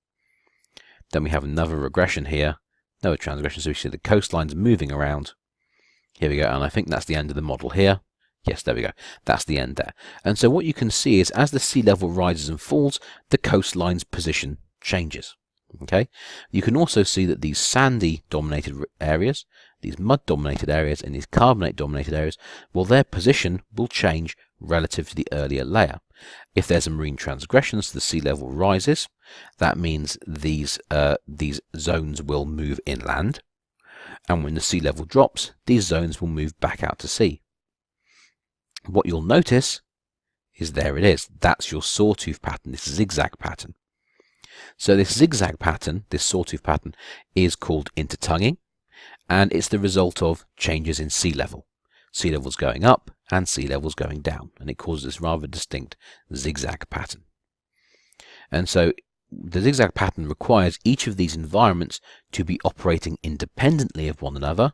Then we have another regression here, another transgression, so we see the coastlines moving around. Here we go, and I think that's the end of the model here. Yes, there we go. That's the end there. And so what you can see is as the sea level rises and falls, the coastline's position changes. Okay, you can also see that these sandy dominated areas, these mud dominated areas, and these carbonate dominated areas, well, their position will change relative to the earlier layer. If there's a marine transgression, so the sea level rises, that means these zones will move inland, and when the sea level drops, these zones will move back out to sea. What you'll notice is there it is. That's your sawtooth pattern, this zigzag pattern. So this zigzag pattern, this sawtooth pattern, is called intertonguing, and it's the result of changes in sea level. Sea levels going up and sea levels going down, and it causes this rather distinct zigzag pattern. And so the zigzag pattern requires each of these environments to be operating independently of one another,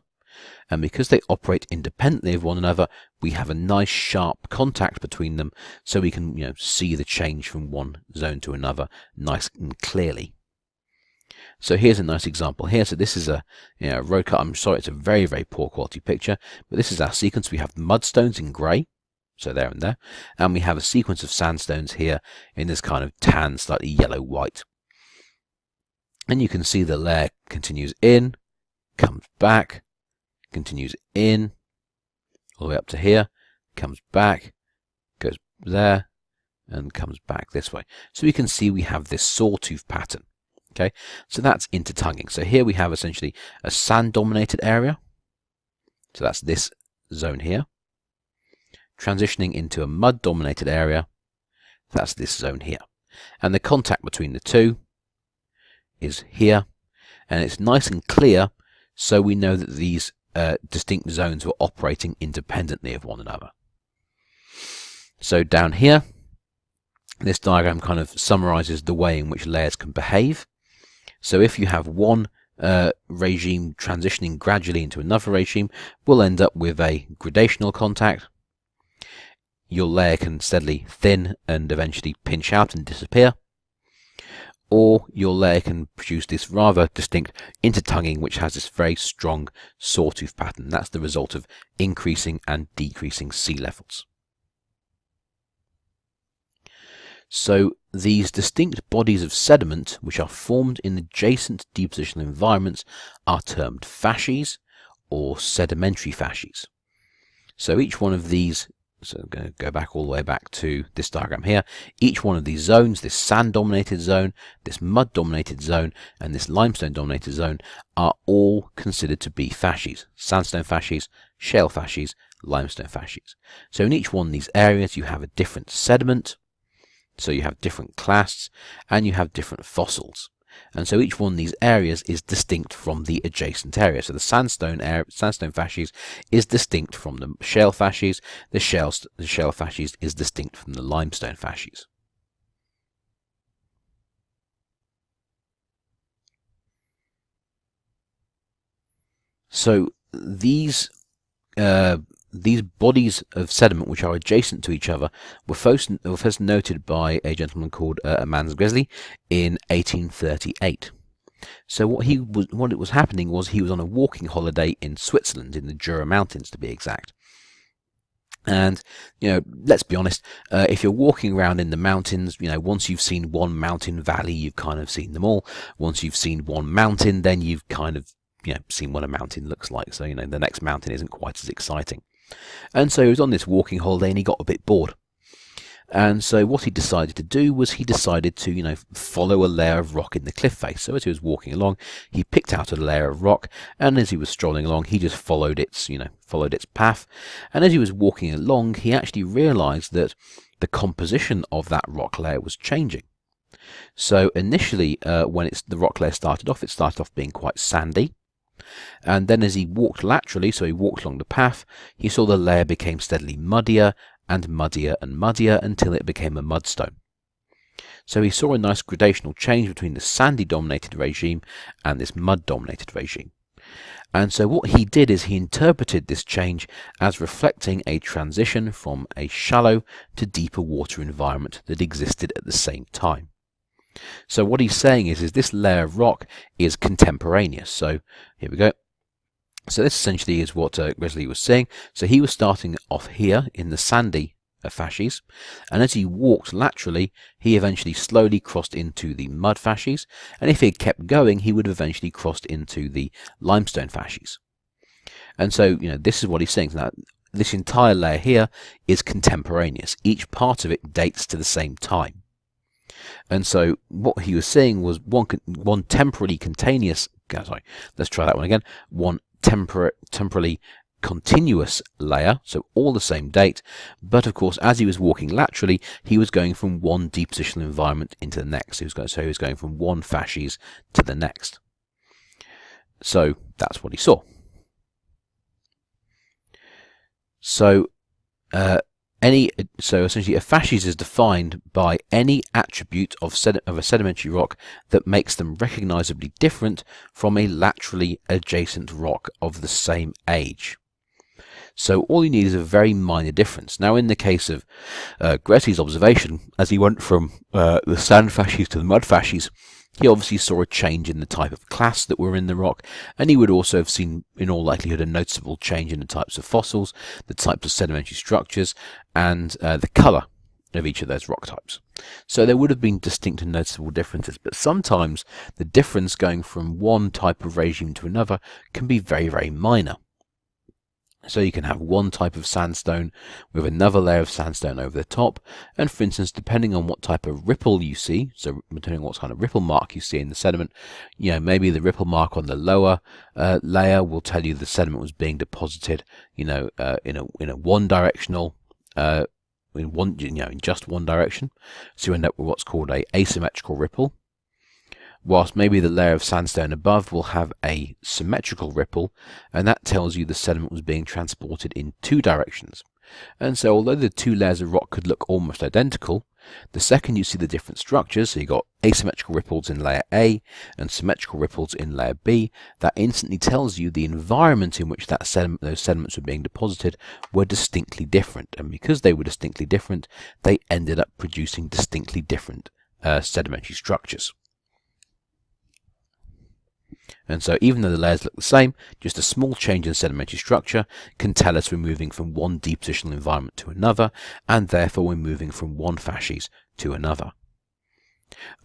and because they operate independently of one another, we have a nice sharp contact between them, so we can see the change from one zone to another nice and clearly. So here's a nice example here. So this is a road cut. I'm sorry, it's a very, very poor quality picture, but this is our sequence. We have mudstones in grey, so there and there, and we have a sequence of sandstones here in this kind of tan, slightly yellow-white. And you can see the layer continues in, comes back, continues in, all the way up to here, comes back, goes there, and comes back this way. So we can see we have this sawtooth pattern. Okay, so that's intertonguing. So here we have essentially a sand-dominated area. So that's this zone here. Transitioning into a mud-dominated area. That's this zone here. And the contact between the two is here. And it's nice and clear, so we know that these distinct zones were operating independently of one another. So down here, this diagram kind of summarizes the way in which layers can behave. So if you have one regime transitioning gradually into another regime, we'll end up with a gradational contact. Your layer can steadily thin and eventually pinch out and disappear. or your layer can produce this rather distinct intertonguing, which has this very strong sawtooth pattern. That's the result of increasing and decreasing sea levels. So these distinct bodies of sediment, which are formed in adjacent depositional environments, are termed facies or sedimentary facies. So each one of these, so I'm going to go back all the way back to this diagram here, each one of these zones, this sand-dominated zone, this mud-dominated zone, and this limestone-dominated zone, are all considered to be facies. Sandstone facies, shale facies, limestone facies. So in each one of these areas you have a different sediment, so you have different clasts, and you have different fossils. And so each one of these areas is distinct from the adjacent area. So the sandstone facies is distinct from the shale facies. The shale facies is distinct from the limestone facies. So these bodies of sediment, which are adjacent to each other, were first noted by a gentleman called Transgression in 1838. So what was happening was he was on a walking holiday in Switzerland, in the Jura Mountains to be exact. And, let's be honest, if you're walking around in the mountains, once you've seen one mountain valley, you've kind of seen them all. Once you've seen one mountain, then you've kind of seen what a mountain looks like. So, the next mountain isn't quite as exciting. And so he was on this walking holiday and he got a bit bored. And so what he decided to do was he decided to, follow a layer of rock in the cliff face. So as he was walking along, he picked out a layer of rock, and as he was strolling along, he just followed its path. And as he was walking along, he actually realized that the composition of that rock layer was changing. So initially, when the rock layer started off being quite sandy. And then as he walked laterally, so he walked along the path, he saw the layer became steadily muddier and muddier and muddier until it became a mudstone. So he saw a nice gradational change between the sandy-dominated regime and this mud-dominated regime. And so what he did is he interpreted this change as reflecting a transition from a shallow to deeper water environment that existed at the same time. So what he's saying is this layer of rock is contemporaneous. So here we go. So this essentially is what Wesley was saying. So he was starting off here in the sandy facies, and as he walked laterally, he eventually slowly crossed into the mud facies, and if he had kept going, he would have eventually crossed into the limestone facies. And so, this is what he's saying. Now, this entire layer here is contemporaneous. Each part of it dates to the same time. And so what he was saying was one temporally continuous, let's try that one again, one temporally continuous layer, so all the same date, but of course as he was walking laterally, he was going from one depositional environment into the next. He was going from one facies to the next. So that's what he saw. So essentially a facies is defined by any attribute of a sedimentary rock that makes them recognizably different from a laterally adjacent rock of the same age. So all you need is a very minor difference. Now in the case of Gressy's observation, as he went from the sand facies to the mud facies, he obviously saw a change in the type of clasts that were in the rock, and he would also have seen, in all likelihood, a noticeable change in the types of fossils, the types of sedimentary structures, and the colour of each of those rock types. So there would have been distinct and noticeable differences, but sometimes the difference going from one type of regime to another can be very, very minor. So you can have one type of sandstone with another layer of sandstone over the top, and for instance, depending on what type of ripple you see, so depending on what kind of ripple mark you see in the sediment, maybe the ripple mark on the lower layer will tell you the sediment was being deposited, in a one-directional, in just one direction. So you end up with what's called a asymmetrical ripple. Whilst maybe the layer of sandstone above will have a symmetrical ripple, and that tells you the sediment was being transported in two directions. And so although the two layers of rock could look almost identical, the second you see the different structures, so you've got asymmetrical ripples in layer A and symmetrical ripples in layer B, that instantly tells you the environment in which those sediments were being deposited were distinctly different. And because they were distinctly different, they ended up producing distinctly different sedimentary structures. And so even though the layers look the same, just a small change in sedimentary structure can tell us we're moving from one depositional environment to another, and therefore we're moving from one facies to another.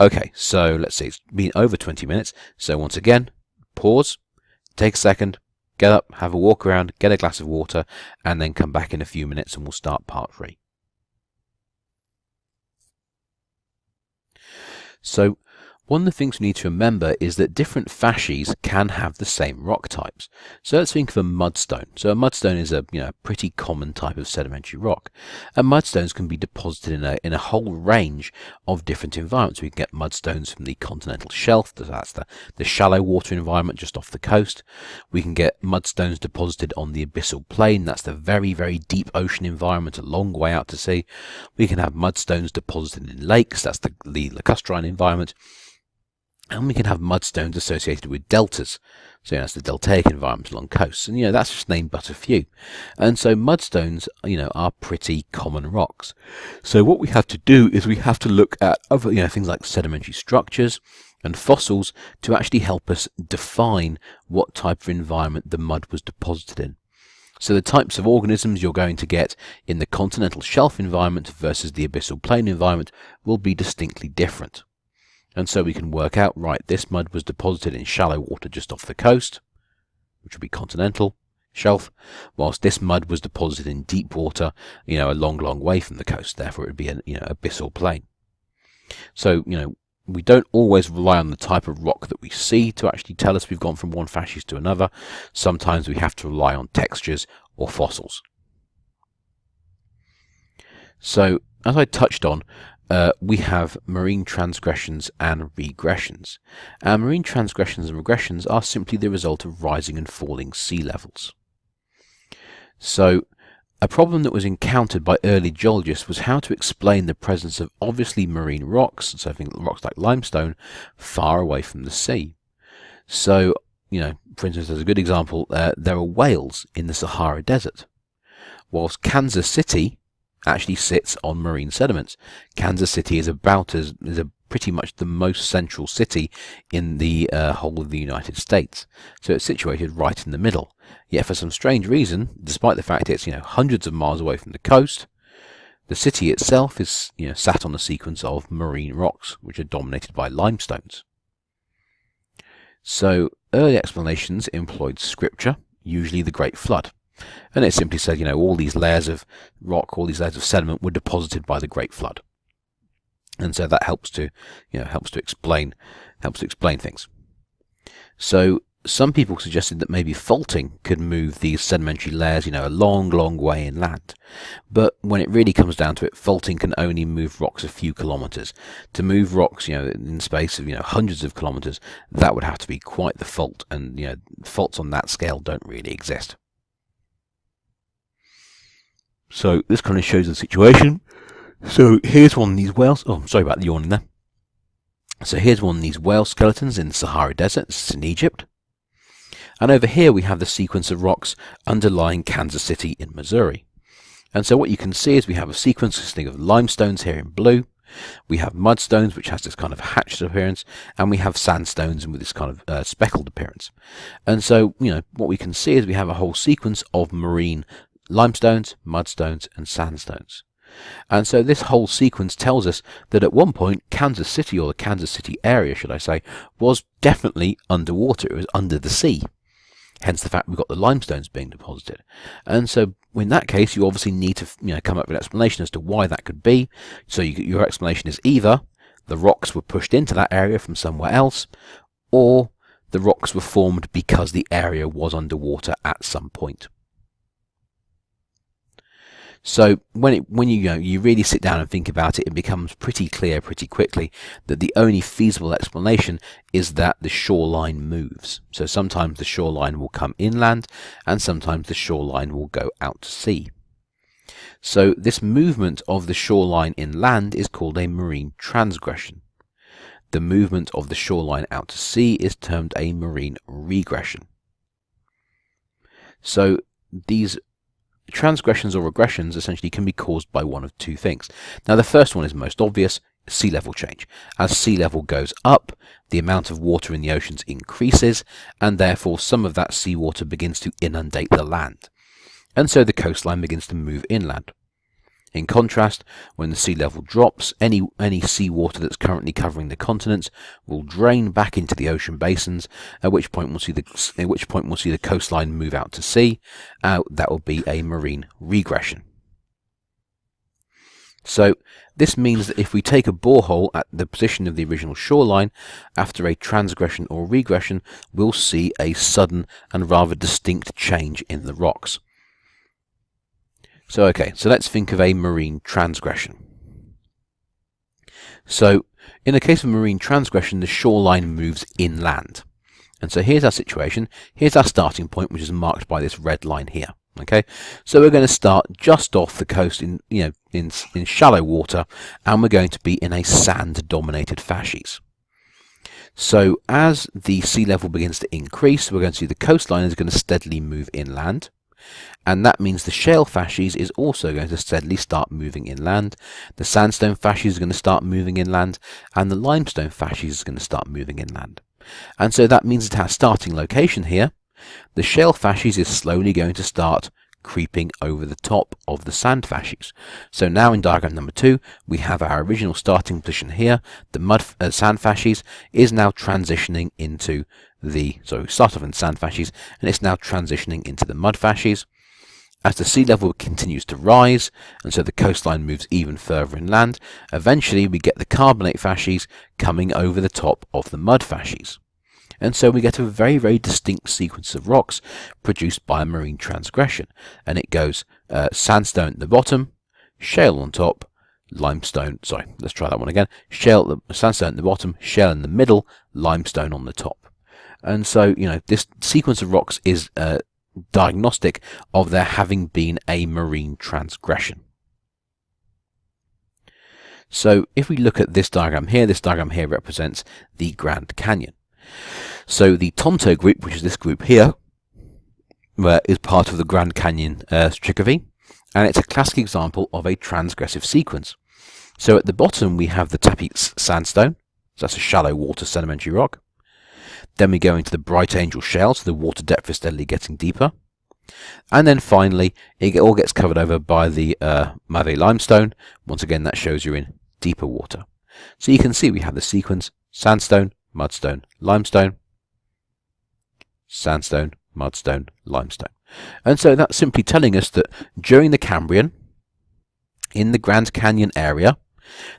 Okay, so let's see, it's been over 20 minutes. So once again, pause, take a second, get up, have a walk around, get a glass of water, and then come back in a few minutes and we'll start part 3. So one of the things we need to remember is that different facies can have the same rock types. So let's think of a mudstone. So a mudstone is a pretty common type of sedimentary rock. And mudstones can be deposited in a whole range of different environments. We can get mudstones from the continental shelf, that's the shallow water environment just off the coast. We can get mudstones deposited on the abyssal plain, that's the very, very deep ocean environment a long way out to sea. We can have mudstones deposited in lakes, that's the lacustrine environment. And we can have mudstones associated with deltas. So that's the deltaic environment along coasts. And that's just named but a few. And so mudstones, are pretty common rocks. So what we have to do is we have to look at other, things like sedimentary structures and fossils to actually help us define what type of environment the mud was deposited in. So the types of organisms you're going to get in the continental shelf environment versus the abyssal plain environment will be distinctly different. And so we can work out, right, this mud was deposited in shallow water just off the coast, which would be continental shelf, whilst this mud was deposited in deep water, a long, long way from the coast. Therefore, it would be an abyssal plain. So, we don't always rely on the type of rock that we see to actually tell us we've gone from one facies to another. Sometimes we have to rely on textures or fossils. So, as I touched on, we have marine transgressions and regressions. And marine transgressions and regressions are simply the result of rising and falling sea levels. So, a problem that was encountered by early geologists was how to explain the presence of obviously marine rocks, so rocks like limestone, far away from the sea. So, for instance, as a good example, there are whales in the Sahara Desert, whilst Kansas City actually sits on marine sediments. Kansas City is pretty much the most central city in the whole of the United States. So it's situated right in the middle. Yet for some strange reason, despite the fact it's hundreds of miles away from the coast, the city itself is sat on a sequence of marine rocks which are dominated by limestones. So early explanations employed scripture, usually the Great Flood. And it simply said, all these layers of rock, all these layers of sediment were deposited by the Great Flood. And so that helps to explain things. So some people suggested that maybe faulting could move these sedimentary layers, a long, long way inland. But when it really comes down to it, faulting can only move rocks a few kilometers. To move rocks, in space of, hundreds of kilometers, that would have to be quite the fault. And, faults on that scale don't really exist. So this kind of shows the situation. So here's one of these whales. Oh, I'm sorry about the yawning there. So here's one of these whale skeletons in the Sahara Desert. This is in Egypt. And over here we have the sequence of rocks underlying Kansas City in Missouri. And so what you can see is we have a sequence consisting of limestones here in blue. We have mudstones, which has this kind of hatched appearance, and we have sandstones with this kind of speckled appearance. And so, what we can see is we have a whole sequence of marine limestones, mudstones, and sandstones. And so this whole sequence tells us that at one point Kansas City, or the Kansas City area should I say, was definitely underwater. It was under the sea. Hence the fact we've got the limestones being deposited. And so in that case you obviously need to come up with an explanation as to why that could be. So your explanation is either the rocks were pushed into that area from somewhere else, or the rocks were formed because the area was underwater at some point. So when you really sit down and think about it, it becomes pretty clear pretty quickly that the only feasible explanation is that the shoreline moves. So sometimes the shoreline will come inland and sometimes the shoreline will go out to sea. So this movement of the shoreline inland is called a marine transgression. The movement of the shoreline out to sea is termed a marine regression. So these transgressions or regressions essentially can be caused by one of two things. Now the first one is most obvious. sea level change. As sea level goes up, the amount of water in the oceans increases, and therefore some of that seawater begins to inundate the land. And so the coastline begins to move inland. In contrast, when the sea level drops, any seawater that's currently covering the continents will drain back into the ocean basins, at which point we'll see the coastline move out to sea. That will be a marine regression. So this means that if we take a borehole at the position of the original shoreline, after a transgression or regression, we'll see a sudden and rather distinct change in the rocks. So let's think of a marine transgression. So in the case of marine transgression, the shoreline moves inland. And so here's our situation. Here's our starting point, which is marked by this red line here. Okay, so we're going to start just off the coast in shallow water, and we're going to be in a sand-dominated facies. So as the sea level begins to increase, we're going to see the coastline is going to steadily move inland, and that means the shale facies is also going to steadily start moving inland. The sandstone facies is going to start moving inland, and the limestone facies is going to start moving inland. And so that means that our starting location here, the shale facies, is slowly going to start creeping over the top of the sand facies. So now in diagram number 2, we have our original starting position here. The sand facies is now transitioning into we start off in sand facies, and it's now transitioning into the mud facies. As the sea level continues to rise, and so the coastline moves even further inland, eventually we get the carbonate facies coming over the top of the mud facies. And so we get a very, very distinct sequence of rocks produced by a marine transgression. And it goes sandstone at the bottom, shale on top, limestone, let's try that one again. Sandstone at the bottom, shale in the middle, limestone on the top. And so, this sequence of rocks is diagnostic of there having been a marine transgression. So if we look at this diagram here represents the Grand Canyon. So the Tonto group, which is this group here, is part of the Grand Canyon stratigraphy, and it's a classic example of a transgressive sequence. So at the bottom we have the Tapeats sandstone, so that's a shallow water sedimentary rock. Then we go into the Bright Angel shale, so the water depth is steadily getting deeper. And then finally it all gets covered over by the Mavé limestone. Once again, that shows you're in deeper water. So you can see we have the sequence: sandstone, mudstone, limestone, sandstone, mudstone, limestone. And so that's simply telling us that during the Cambrian, in the Grand Canyon area,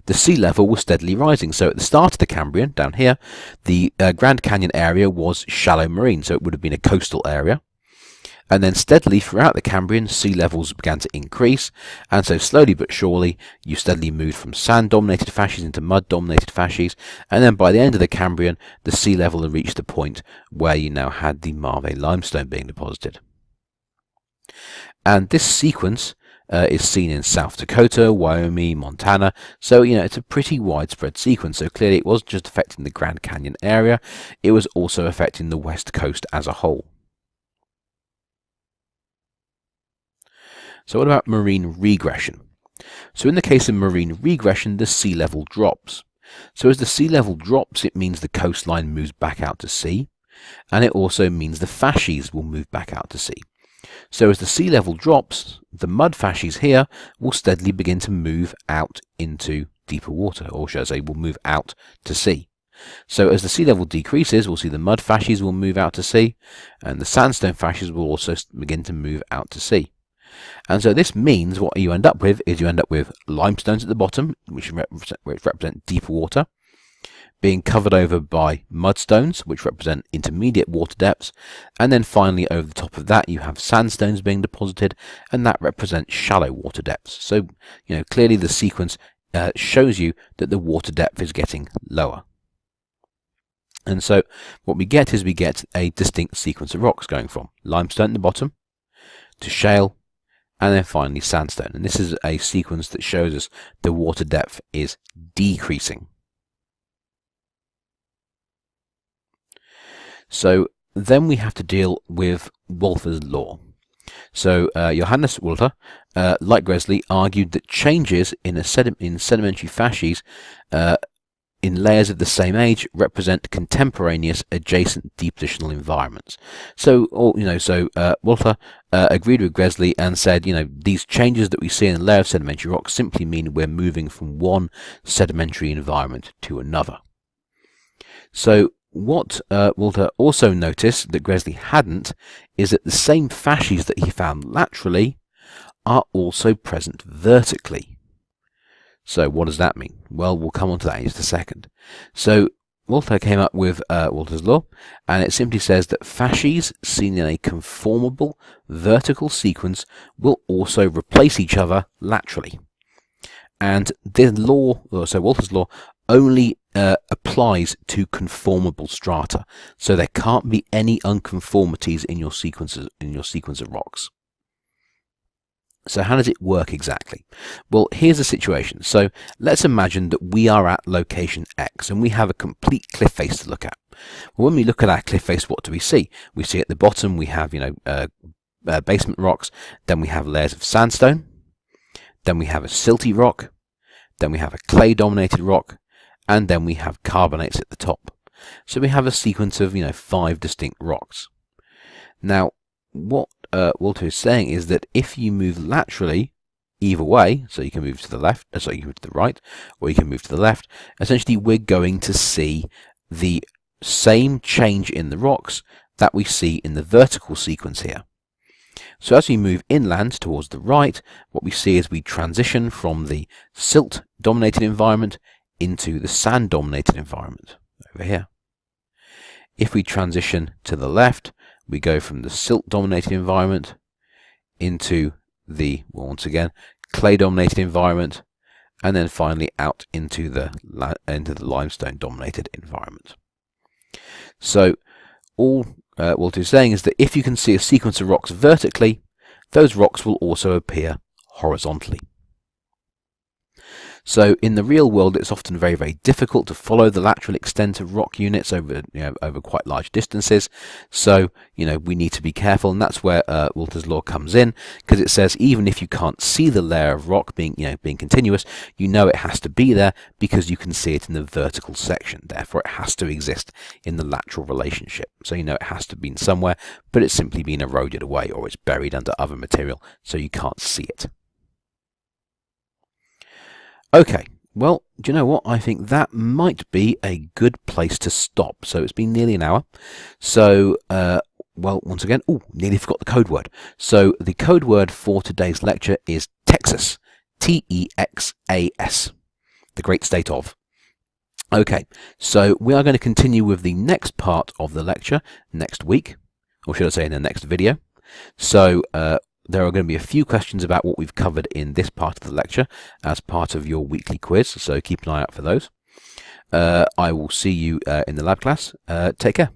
the sea level was steadily rising. So at the start of the Cambrian, down here, the Grand Canyon area was shallow marine, so it would have been a coastal area. And then steadily throughout the Cambrian, sea levels began to increase, and so slowly but surely you steadily moved from sand-dominated facies into mud-dominated facies, and then by the end of the Cambrian, the sea level had reached a point where you now had the Mavé limestone being deposited. And this sequence is seen in South Dakota, Wyoming, Montana, so it's a pretty widespread sequence. So clearly it wasn't just affecting the Grand Canyon area, it was also affecting the West Coast as a whole. So what about marine regression? So in the case of marine regression, the sea level drops. So as the sea level drops, it means the coastline moves back out to sea, and it also means the facies will move back out to sea. So as the sea level drops, the mud facies here will steadily begin to move out into deeper water, or shall I say, will move out to sea. So as the sea level decreases, we'll see the mud facies will move out to sea, and the sandstone facies will also begin to move out to sea. And so this means what you end up with is limestones at the bottom, which represent deeper water, being covered over by mudstones, which represent intermediate water depths, and then finally over the top of that you have sandstones being deposited, and that represents shallow water depths. So clearly the sequence shows you that the water depth is getting lower. And so what we get is a distinct sequence of rocks going from limestone at the bottom to shale, and then finally sandstone. And this is a sequence that shows us the water depth is decreasing. So then we have to deal with Walther's law. So Johannes Walther, like Gresley, argued that changes in sedimentary facies in layers of the same age represent contemporaneous adjacent depositional environments. So, Walther agreed with Gresley and said, these changes that we see in a layer of sedimentary rock simply mean we're moving from one sedimentary environment to another. So, what Walther also noticed that Gresley hadn't is that the same facies that he found laterally are also present vertically. So what does that mean? Well, we'll come on to that in just a second. So Walther came up with Walther's law, and it simply says that facies seen in a conformable vertical sequence will also replace each other laterally. And the law, so Walther's law, only applies to conformable strata. So there can't be any unconformities in your sequence of rocks. So how does it work exactly? Well, here's the situation. So let's imagine that we are at location X and we have a complete cliff face to look at. Well, when we look at our cliff face, what do we see? We see at the bottom we have, basement rocks. Then we have layers of sandstone. Then we have a silty rock. Then we have a clay-dominated rock. And then we have carbonates at the top. So we have a sequence of, 5 distinct rocks. Now, what Walther is saying is that if you move laterally, either way, so you can move to the left, so you can move to the right, or you can move to the left, essentially we're going to see the same change in the rocks that we see in the vertical sequence here. So as we move inland towards the right, what we see is we transition from the silt-dominated environment into the sand-dominated environment, over here. If we transition to the left, we go from the silt-dominated environment into the, once again, clay-dominated environment, and then finally out into the limestone-dominated environment. So all Walther is saying is that if you can see a sequence of rocks vertically, those rocks will also appear horizontally. So in the real world, it's often very, very difficult to follow the lateral extent of rock units over, over quite large distances. So, we need to be careful, and that's where Walther's law comes in, because it says even if you can't see the layer of rock being continuous, it has to be there because you can see it in the vertical section. Therefore, it has to exist in the lateral relationship. So, it has to be in somewhere, but it's simply been eroded away or it's buried under other material, so you can't see it. Okay, well, do you know what? I think that might be a good place to stop. So it's been nearly an hour. So, well, once again, nearly forgot the code word. So the code word for today's lecture is Texas, T-E-X-A-S, the great state of. Okay, so we are going to continue with the next part of the lecture next week, or should I say in the next video. So, there are going to be a few questions about what we've covered in this part of the lecture as part of your weekly quiz, so keep an eye out for those. I will see you in the lab class. Take care.